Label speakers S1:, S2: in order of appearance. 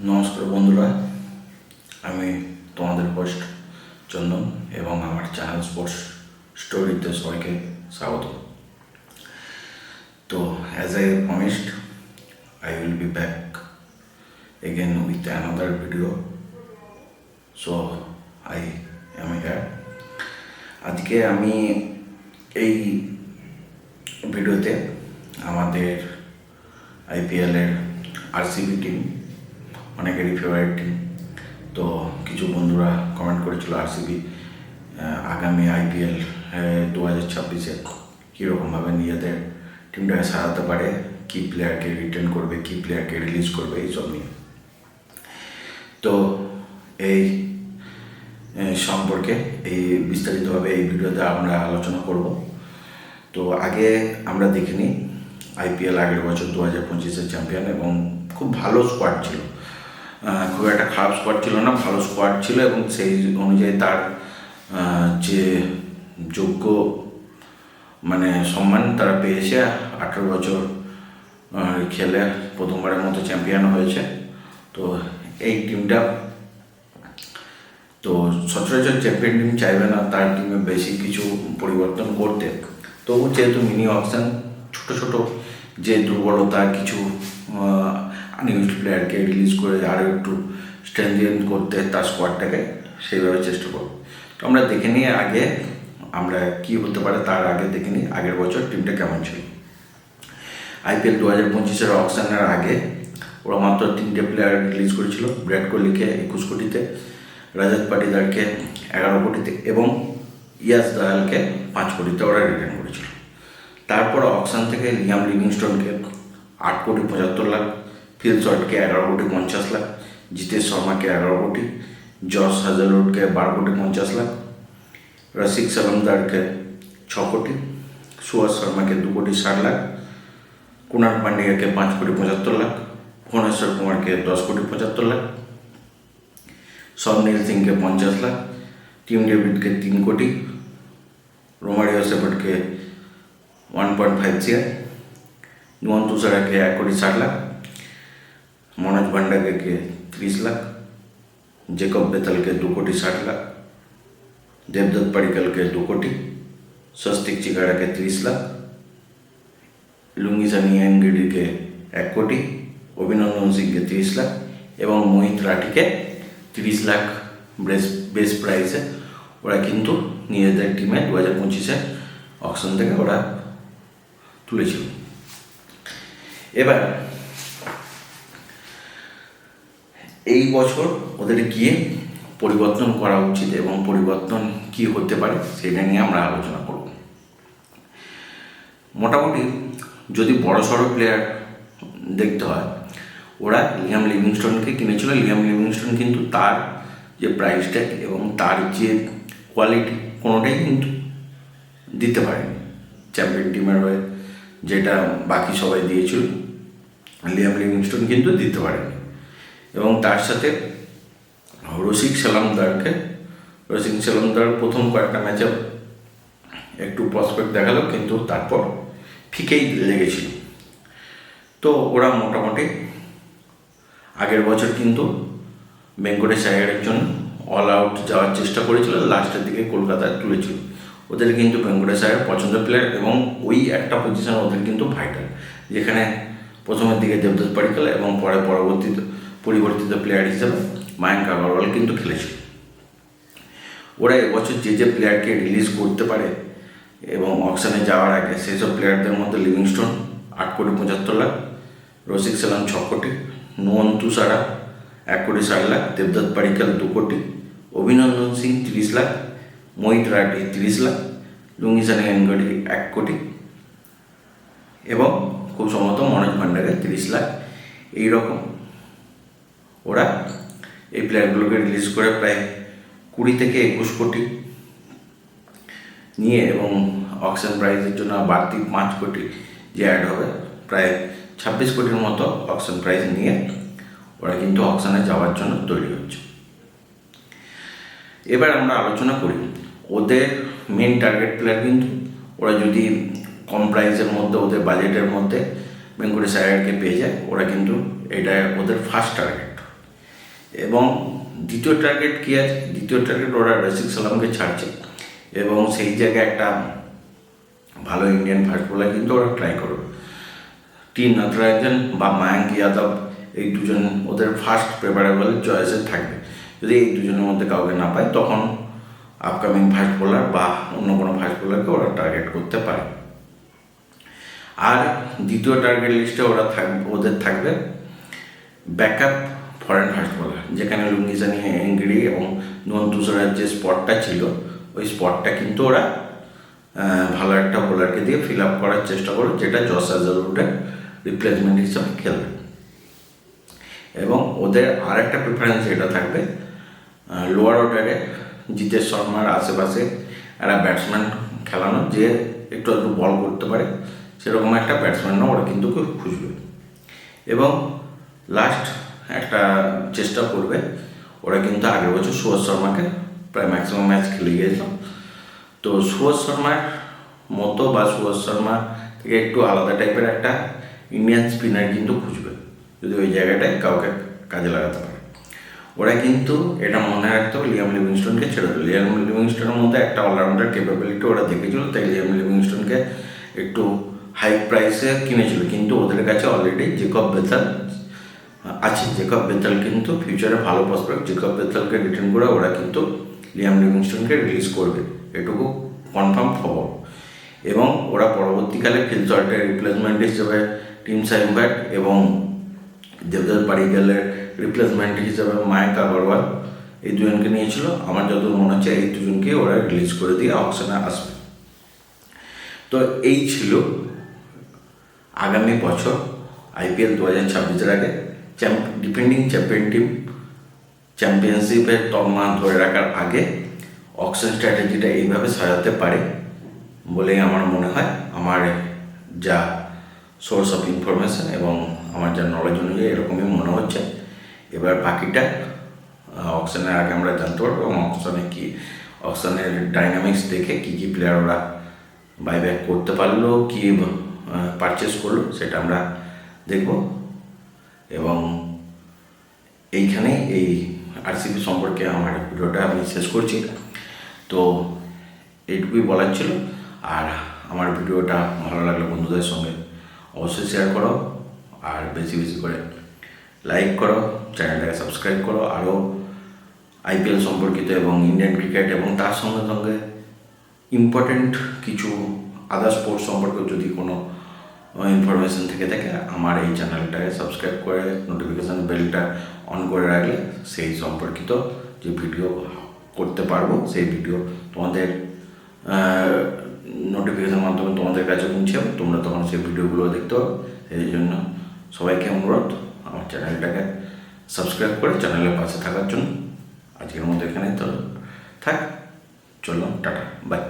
S1: নমস্কার বন্ধুরা, আমি তোমাদের হোস্ট চন্দন এবং আমার চ্যানেল স্পোর্টস স্টোরিতে সবাইকে স্বাগত। তো as I promised, I will be back again with another video. So I am here. আজকে আমি এই ভিডিওতে আমাদের আইপিএলের আরসিবি টিম, অনেকেরই ফেভারিট টিম। তো কিছু বন্ধুরা কমেন্ট করেছিল আরসিবি আগামী আইপিএল 2026-এ কীরকমভাবে নিজেদের টিমটাকে সারাতে পারে, কী প্লেয়ারকে রিটেন করবে, কী প্লেয়ারকে রিলিজ করবে, এইসব নিয়ে। তো এই সম্পর্কে বিস্তারিতভাবে এই ভিডিওতে আমরা আলোচনা করব। তো আগে আমরা দেখে নিই আইপিএল আগের বছর 2025-এর চ্যাম্পিয়ন, এবং খুব ভালো স্কোয়াড ছিল, খুব একটা খারাপ স্কোয়াড ছিল না, ভালো স্কোয়াড ছিল, এবং সেই অনুযায়ী তার যে যোগ্য সম্মান তারা পেয়েছে। 18 বছর খেলে প্রথমবারের মতো চ্যাম্পিয়ন হয়েছে। তো এই টিমটা তো সচরাচর চ্যাম্পিয়ন টিম চাইবে না তার টিমে বেশি কিছু পরিবর্তন করতে। তবু যেহেতু মিনি অপশান ছোটো ছোটো যে দুর্বলতা, কিছু আনইউজড প্লেয়ারকে রিলিজ করে আরও একটু স্ট্রেংথেন করতে তার স্কোয়াডটাকে, সেইভাবে চেষ্টা করব। তো আমরা দেখে নিই আগে আমরা কী হতে পারে, তার আগে দেখে নিই আগের বছর টিমটা কেমন ছিল। আইপিএল 2025-এর অকশনের আগে ওরা মাত্র 3টে প্লেয়ার রিলিজ করেছিল। বিরাট কোহলিকে 21 কোটিতে, রজত পাটিদারকে 11 কোটিতে এবং ইয়াস দয়ালকে 5 কোটিতে ওরা রিটার্ন করেছিল। তারপর অকশন থেকে লিয়াম লিভিংস্টোনকে 8 কোটি 75 লাখ, ফিল শর্টকে 11 কোটি 50 লাখ, জিতেশ শর্মাকে 11 কোটি, জস হাজারউডকে 12 কোটি 50 লাখ, রসিক সালামদারকে 6 কোটি, সুভাষ শর্মাকে 2 কোটি 60 লাখ, কুনাল পান্ডিয়াকে 5 কোটি 75 লাখ, ভুবনেশ্বর কুমারকে 10 কোটি 75 লাখ, সৌনীল সিংকে 50 লাখ, টিম ডেভিডকে 3 কোটি, রোমারিও সেপটকে 1.5 CR, নুয়ান তুষারাকে 1 কোটি 60 লাখ, মনোজ ভান্ডারকে 30 লাখ, জেকব বেতালকে 2 কোটি 60 লাখ, দেবদত্ত পাডিক্কলকে 2 কোটি, স্বস্তিক চিকারাকে 30 লাখ, লুঙ্গিসানি এনগিডিকে 1 কোটি, অভিনন্দন সিংকে 30 লাখ এবং মোহিত রাঠিকে 30 লাখ বেস্ট প্রাইসে ওরা কিন্তু নিজেদের টিমে 2025-এর অকশন থেকে ওরা তুলেছিল। এবার এই বছর ওদের গিয়ে পরিবর্তন করা উচিত এবং পরিবর্তন কি হতে পারে সেটা নিয়ে আমরা আলোচনা করব। মোটামুটি যদি বড় সড়ো প্লেয়ার দেখতে হয়, ওরা লিয়াম লিভিংস্টোনকে কিনেছিল। লিয়াম লিভিংস্টোন কিন্তু তার যে প্রাইস ট্যাগ এবং তার যে কোয়ালিটি কোনোটাই কিন্তু দিতে পারেনি চ্যাম্পিয়ন টিমের হয়ে, যেটা বাকি সবাই দিয়েছিল লিয়াম লিভিংস্টোন কিন্তু দিতে পারেনি। এবং তার সাথে রসিক সালামদার প্রথম কয়েকটা ম্যাচে একটু প্রসপেক্ট দেখালো, কিন্তু তারপর ফিকেই লেগেছিল। তো ওরা মোটামুটি আগের বছর কিন্তু বেঙ্কটেশ আইয়ারের জন্য অল আউট যাওয়ার চেষ্টা করেছিল, লাস্টের দিকে কলকাতায় তুলেছিল। ওদের কিন্তু বেঙ্কটেশ আইয়ার পছন্দের প্লেয়ার এবং ওই একটা পজিশন ওদের কিন্তু ভাইটাল, যেখানে প্রথমের দিকে দেবদত্ত পাডিক্কল এবং পরিবর্তিত প্লেয়ার হিসেবে মায়াঙ্ক আগরওয়াল কিন্তু খেলেছিল। ওরা এবছর যে প্লেয়ারকে রিলিজ করতে পারে এবং অকশনে যাওয়ার আগে সেসব প্লেয়ারদের মধ্যে লিভিংস্টোন 8 কোটি 75 লাখ, রসিক সালাম 6 কোটি, নুয়ান তুষারা 1 কোটি 60 লাখ, দেবদত্ত পাডিক্কল 2 কোটি, অভিনন্দন সিং 30 লাখ, মোহিত রাঠি 30 লাখ, লুঙ্গিসানি এনগিডি 1 কোটি এবং খুব সম্ভবত মনোজ ভান্ডারের 30 লাখ। এইরকম ওরা এই প্লেয়ারগুলোকে রিলিজ করে প্রায় 20 থেকে 21 কোটি নিয়ে, এবং অকশন প্রাইজের জন্য বাড়তি 5 কোটি যে অ্যাড হবে, প্রায় 26 কোটির মতো অকশন প্রাইজ নিয়ে ওরা কিন্তু অকশনে যাওয়ার জন্য তৈরি হচ্ছে। এবার আমরা আলোচনা করি ওদের মেন টার্গেট প্লেয়ার। কিন্তু ওরা যদি কম প্রাইসের মধ্যে, ওদের বাজেটের মধ্যে বেঙ্কটেশ আইয়ারকে পেয়ে যায়, ওরা কিন্তু এটা ওদের ফার্স্ট টার্গেট। এবং দ্বিতীয় টার্গেট কী আছে? দ্বিতীয় টার্গেট ওরা রশিদ সালামকে ছাড়ছে এবং সেই জায়গায় একটা ভালো ইন্ডিয়ান ফাস্ট বোলার কিন্তু ওরা ট্রাই করবে। টি নটরাজন বা মায়াঙ্ক যাদব, এই দুজন ওদের ফার্স্ট প্রেফারেবল চয়েসে থাকবে। যদি এই দুজনের মধ্যে কাউকে না পায় তখন আপকামিং ফাস্ট বোলার বা অন্য কোনো ফাস্ট বোলারকে ওরা টার্গেট করতে পারে। আর দ্বিতীয় টার্গেট লিস্টে ওদের থাকবে ব্যাকআপ ফরেন ফাস্ট বোলার, যেখানে লুঙ্গিসানি এঙ্গিরি এবং নুয়ান তুষারের যে স্পটটা ছিল ওই স্পটটা কিন্তু ওরা ভালো একটা বোলারকে দিয়ে ফিল আপ করার চেষ্টা করবে, যেটা জস হাজারউডের রিপ্লেসমেন্ট হিসাবে খেলবে। এবং ওদের আর একটা প্রিফারেন্স এটা থাকবে লোয়ার অর্ডারে জিতেশ শর্মার আশেপাশে একটা ব্যাটসম্যান খেলানো, যে একটু একটু বল করতে পারে, সেরকম একটা ব্যাটসম্যানও ওরা কিন্তু খুঁজবে। এবং লাস্ট একটা চেষ্টা করবে, ওরা কিন্তু আগের বছর সুভাষ শর্মাকে প্রায় ম্যাক্সিমাম ম্যাচ খেলে গিয়েছিল, তো সুভাষ শর্মার মতো বা সুভাষ শর্মা থেকে একটু আলাদা টাইপের একটা ইন্ডিয়ান স্পিনার কিন্তু খুঁজবে, যদি ওই জায়গাটায় কাউকে কাজে লাগাতে পারে। ওরা কিন্তু এটা মনে রাখতে হবে, লিয়াম লিভিংস্টোনকে ছেড়ে দেবে। লিয়াম লিভিংস্টোনের মধ্যে একটা অলরাউন্ডার ক্যাপাবিলিটি ওরা দেখেছিল, তাই লিয়াম লিভিংস্টোনকে একটু হাই প্রাইসে কিনেছিল, কিন্তু ওদের কাছে অলরেডি জেকব বেথেল আছে। জেকব বেথেল কিন্তু ফিউচারে ভালো প্রসপেক্ট। জেকব বেথেলকে রিটার্ন করে ওরা কিন্তু লিয়াম লিভিংস্টোনকে রিলিজ করবে, এটুকু কনফার্ম খবর। এবং ওরা পরবর্তীকালে ফিল শর্টের রিপ্লেসমেন্ট হিসেবে টিম সাইমব্যাট এবং দেবদাস পাডিক্কালের রিপ্লেসমেন্ট হিসেবে মায়াঙ্ক আগরওয়াল, এই দুজনকে নিয়েছিল। আমার যতদূর মনে হচ্ছে এই দুজনকে ওরা রিলিজ করে দিয়ে অকশনে আসবে। তো এই ছিল আগামী বছর IPL 2026-এর আগে ডিফেন্ডিং চ্যাম্পিয়ন টিম চ্যাম্পিয়নশিপের তকমা ধরে রাখার আগে অকশন স্ট্র্যাটেজিটা এইভাবে সাজাতে পারে বলেই আমার মনে হয়। আমার যা সোর্স অফ ইনফরমেশান এবং আমার যা নলেজ অনুযায়ী এরকমই মনে হচ্ছে। এবার বাকিটা অকশনের আগে আমরা জানতে পারবো, এবং অকশনের ডাইনামিক্স দেখে কী কী প্লেয়ার ওরা বাইব্যাক করতে পারলো, কী পারচেস করলো, সেটা আমরা দেখব। এবং এইখানে এই RCB সম্পর্কে আমার ভিডিওটা আমি শেষ করছি। তো এইটুকুই বলার ছিল। আর আমার ভিডিওটা ভালো লাগলে বন্ধুদের সঙ্গে অবশ্যই শেয়ার করো, আর বেশি বেশি করে লাইক করো, চ্যানেলটাকে সাবস্ক্রাইব করো। আরও IPL সম্পর্কিত এবং ইন্ডিয়ান ক্রিকেট এবং তার সঙ্গে সঙ্গে ইম্পর্টেন্ট কিছু আদার স্পোর্টস সম্পর্কে যদি কোনো ইনফরমেশান থেকে থাকে, আমার এই চ্যানেলটাকে সাবস্ক্রাইব করে নোটিফিকেশান বেলটা অন করে রাখলে সেই সম্পর্কিত যে ভিডিও করতে পারবো, সেই ভিডিও তোমাদের নোটিফিকেশান মাধ্যমে তোমাদের কাছে পৌঁছে যাবে, তোমরা তখন সেই ভিডিওগুলো দেখতে পাবে। সেই জন্য সবাইকে অনুরোধ আমার চ্যানেলটাকে সাবস্ক্রাইব করে চ্যানেলের পাশে থাকার জন্য। আজকের মতো এখানে তো থাক, চলো, টাটা, বাই।